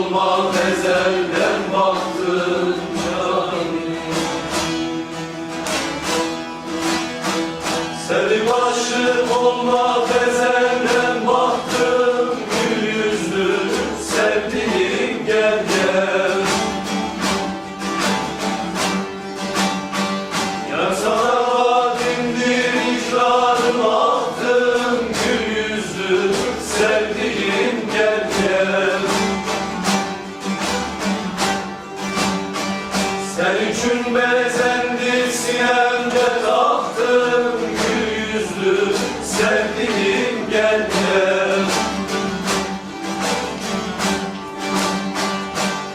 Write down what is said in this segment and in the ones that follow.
olmaz ezelden baktım canım. Sevip aşık olmaz ezelden baktım, gül yüzlü sevdiğim gel gel. Yar sana vadimdir ikrarım attım, gül yüzlü sevdiğim gel gel. Sen için bezendir sinemde taktım, gül yüzlü sevdiğim gel gel.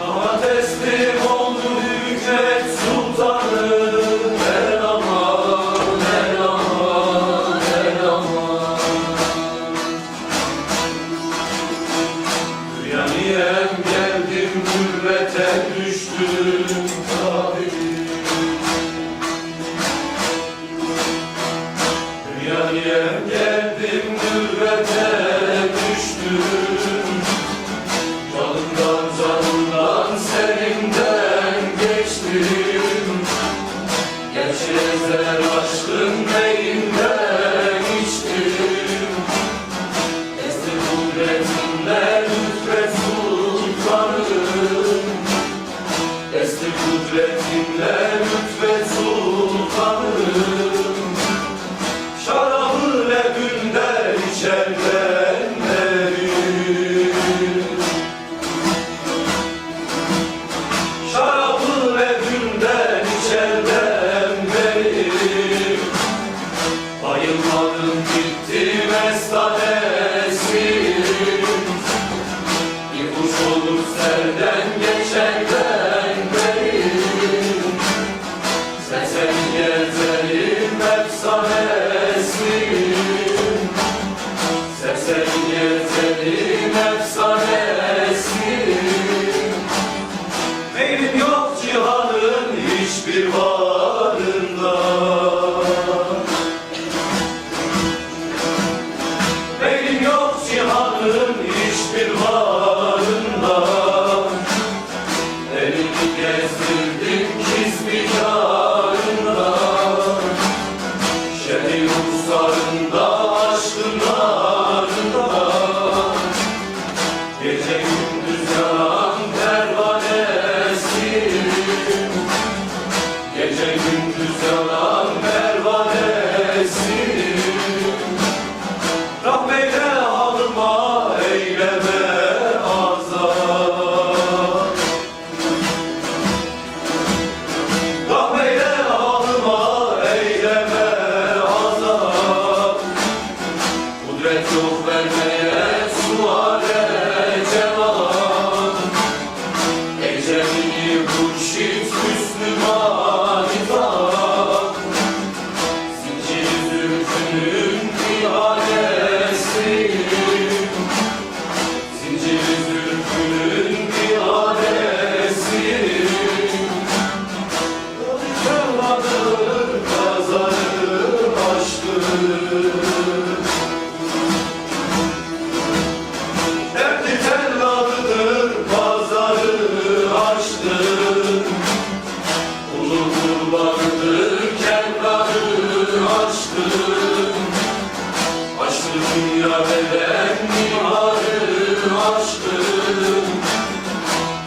Ama teslim oldu hükmet sultanı, el aman, el aman, el aman. Uyanıyem geldim gurbete düştüm tabii. Uyanıyem geldim gurbete düştüm. Canımdan canımdan serimden geçtim. Geçezler aşkın beyinden içtim. Esti kudretinle lütfet sultanım. Esti kudretinle lütfet sultanım. Şarabı lebünden içerden beri. Şarabı lebünden içerden beri. Bayılmadım gitti mestanesim. Bir kuş olur serden geçerden beri. Sesen gezelim efsanesim. Sesen gezelim efsanesim. Meylim yok cihanın hiçbir varında. Meylim yok cihanın hiçbir varında. Elimi gezdirdim kizmikarında. Şehir ruslarında aşkın narında. Gece gündüz yanan pervanesim. Gece gündüz yanan pervanesim. Rahmeyle halıma eyleme azar. Rahmeyle halıma eyleme azar. Kudret yok vermeye suale cevap. Ecemini hurşit Müslüman itap. Zinciri zülfünün ihanesi. Zinciri zülfünün ihanesi. Kırmadır pazarı açtı. Dertli tellalıdır pazarı açtı. Ulu kurbanıdır kenarı açtı. Açtı dünya beden mimarı açtı.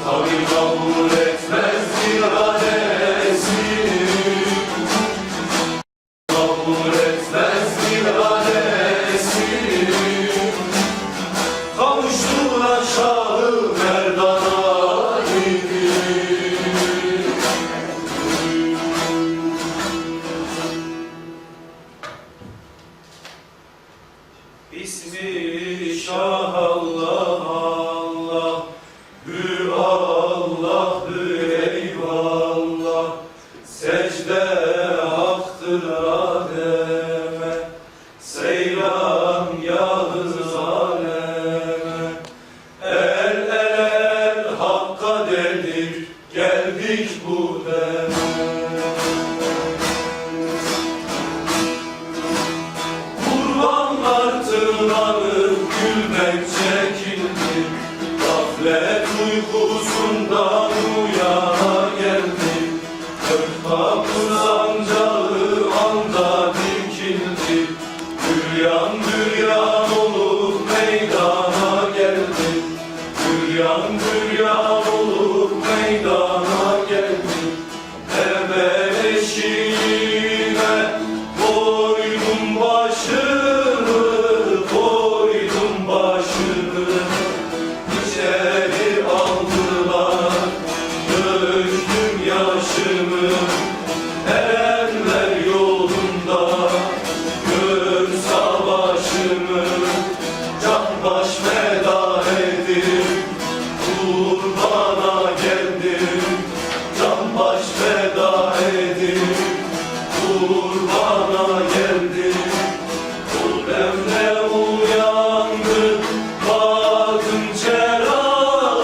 Tabi kabul etmez iradesi. Kabul etmez iradesi. Kavuştular Şah-ı Merdan'a idi. İsmi Şah Allah Allah, Hü Allah, Hü eyvallah. Secde haktır Adem'e, seyran yağız aleme. El el Hakk'a dedik, geldik bu deme. Kurbanlar tırmanıp gülmek çekildi. Gaflet uyku uykusundan uyana geldi. Dört kapı sancağı anda dikildi. Büryan büryan olup meydana geldi. Büryan büryan olup meydana geldi. Evvel eşiğine koydum başını, koydum başını. İçeri aldılar, döktüm yaşımı. Erenler yolunda gör savaşımı. Can baş feda edip kurbana geldim. Can baş feda edip kurbana geldim. Kullemle uyandı batın çerağı,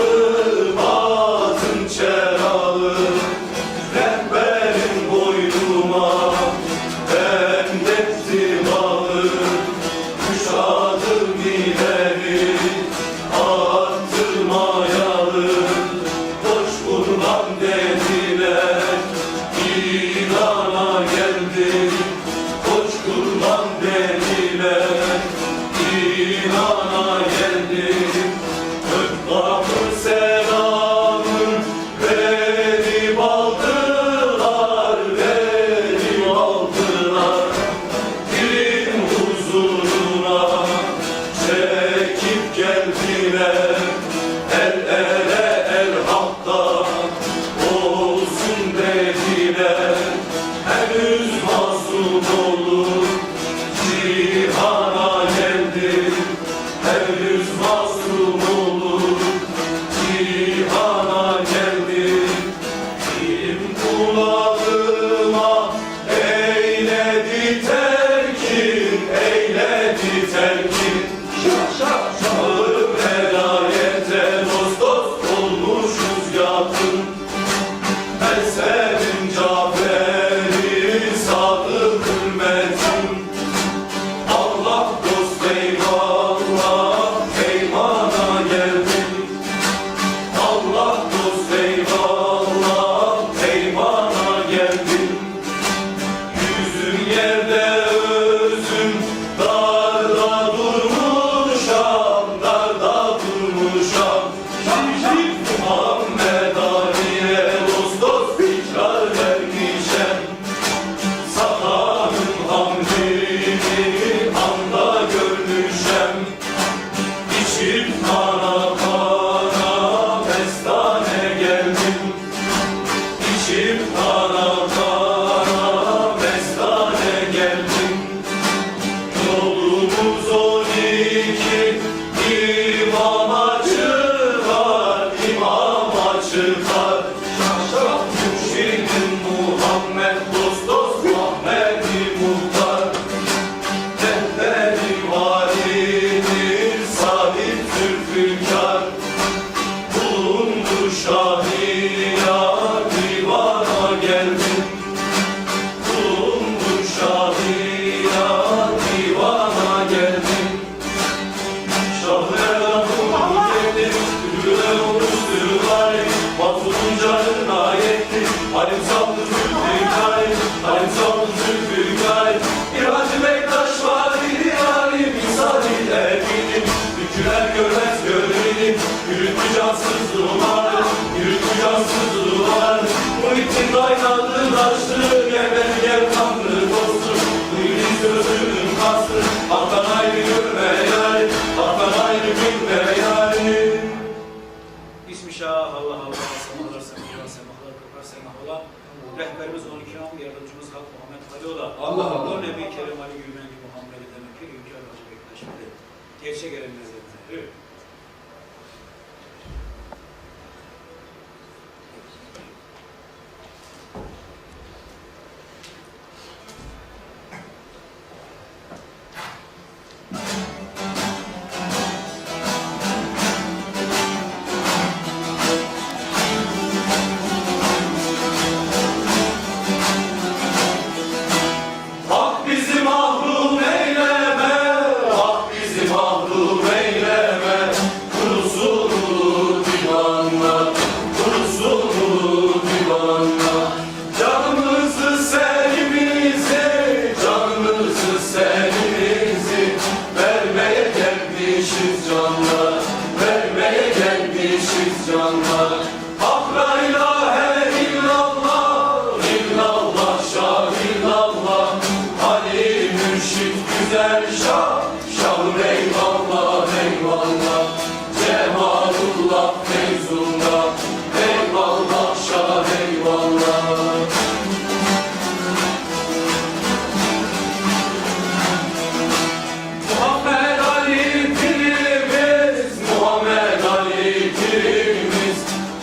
batın çerağı. Rehberin boynuma bendetti bağı. Kuşadım ileri attırmayalı. Koş kurban dediler, İran'a geldim. Koş kurban dediler, İran'a geldim. Ök kapı selamın verip aldılar, verip aldılar. Dilim huzuruna çekip geldiler. El ele el hakta olsun dediler. Henüz mazlum olur cihana geldim. Henüz mazlum olur cihana geldim. Dilim kulağıma eyledi telkin, eyledi telkin. Çağır velayete dost dost olmuşuz yakın. Ben senin Cafer'i sadık ümmetim. Allah dost eyvallah, peymana geldim. Allah dost eyvallah, peymana geldim. Yüzüm yerde özüm darda durmuşam, darda durmuşam. Muhammed Ali'ye dost dost ikrar vermişem. Sahanın hamdini anda görmüşem. İçip kana kana mestane geldim. İçip kana kana mestane geldim. Yolumuz 12 imama çıkar, imama çıkar. Mürşidim Muhammed dost dost Ahmet-i Muhtar. Rehberi validir sahip Zülfikar. Bulundu şahıya divana geldim. Bulundu şahıya divana geldim. Şahıya geldim, ürüne oluşturular. Mazlumun canına yetti, halim saldı Zülfikar. Halim saldı Zülfikar. Bir Hacı Bektaş var idi yarim, misaliyle bilim. Ülküler görmez gönlünü, yürüttü cansız duvar, yürüttü cansız duvar. Bu için kaynadı taştı, gel beni gel kanlı dostum. Bu iliz gözünün kastı, haktan ayrı görme yâri, haktan ayrı bilme yâri. Bismillah, Allah Allah, semahlar, semahlar, semahlar, kırklar, semahlar. Rehberimiz 12 am, yardımcımız Hak Muhammed Halioğlu. Allah Allah. O Nebi Kerim Ali Gülmenli Muhammed'i demek ki Hünkâr Hacı Bektaş Veli. Gerçek elim lezzetine. Evet. Hak bizi mahrum eyleme, hak bizi mahrum eyleme. gelmişiz canlar. Hak la ilahe illallah, illallah şah illallah. Ali mürşit güzel şah, şahım eyvallah eyvallah. Cemalullah Feyzullah, eyvallah şah eyvallah. Muhammed Ali pirimiz, Muhammed Ali pirimiz.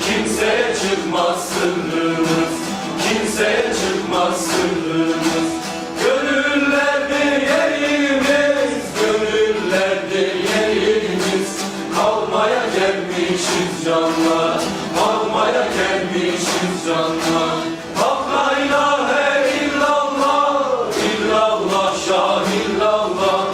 Kimseye çıkmaz sırrımız, kimseye çıkmaz sırrımız. Gönüllerde yerimiz, gönüllerde yerimiz. Kalmaya gelmişiz canlar, kalmaya gelmişiz canlar. Hak la ilahe illallah, illallah şah illallah.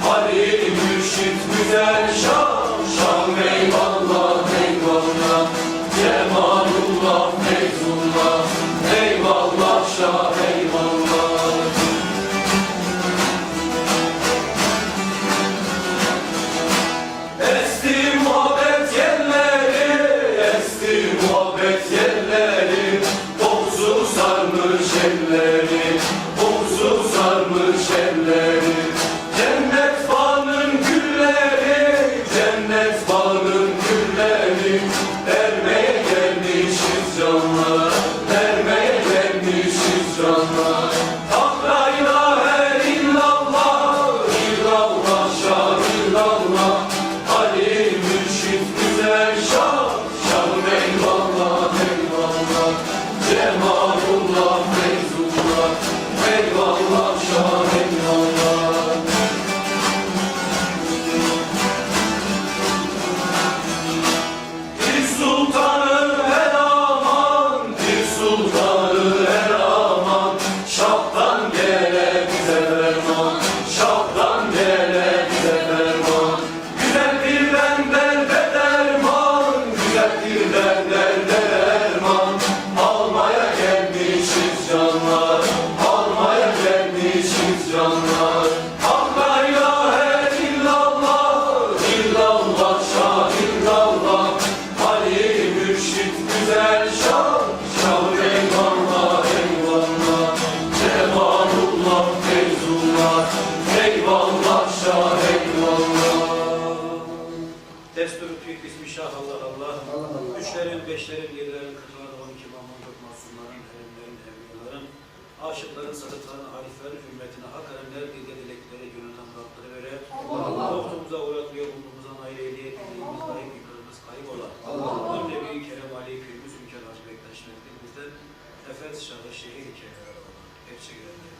Ali mürşit güzel şah, şah eyvallah eyvallah. Cemalullah Feyzullah, eyvallah şah eyvallah. Esti muhabbet yerleri, esti muhabbet yerleri. Kokusu sarmış elleri, kokusu sarmış elleri. Cennet bağının gülleri, cennet bağının gülleri. Vermeye gelmişiz canlar, vermeye gelmişiz canlar. Hak la ilahe illallah, illallah şah illallah. Ali mürşit güzel şah, şahım eyvallah eyvallah. Cemalullah Feyzullah, eyvallah şah eyvallah. Bir sultanı her aman, bir sultanı her aman. Şahtan gele bize ferman, şahtan gele bize ferman. Güzel birden derde derman, güzel birden derde derman. Almaya gelmişiz canlar, almaya gelmişiz canlar. Hak la ilahe illallah, illallah şah illallah. Ali mürşit güzel şah, şah eyvallah eyvallah. Cemalullah Feyzullah, eyvallah şah eyvallah. Destur-u Türk Bismillah Allah Allah. Üçlerin, beşlerin, yedilerin, kırkların, 12 imamın, tutmasınların, erenlerin, evliyaların, aşıkların, sadıkların, ariflerin, hürmetine, hak erenler, dilde dilekleri, gönülden muratları vere. Dostumuza, uğratmaya, bulduğumuza nail ehliyet, bildiğimiz layık, yıkılımız kayıp olan. Cümle büyük Kerem Ali, Pürümüz, Ülker Hacı Bektaş, Mektelimizden, Efes Şahı, Şehir-i Kerem, hepsi girenler.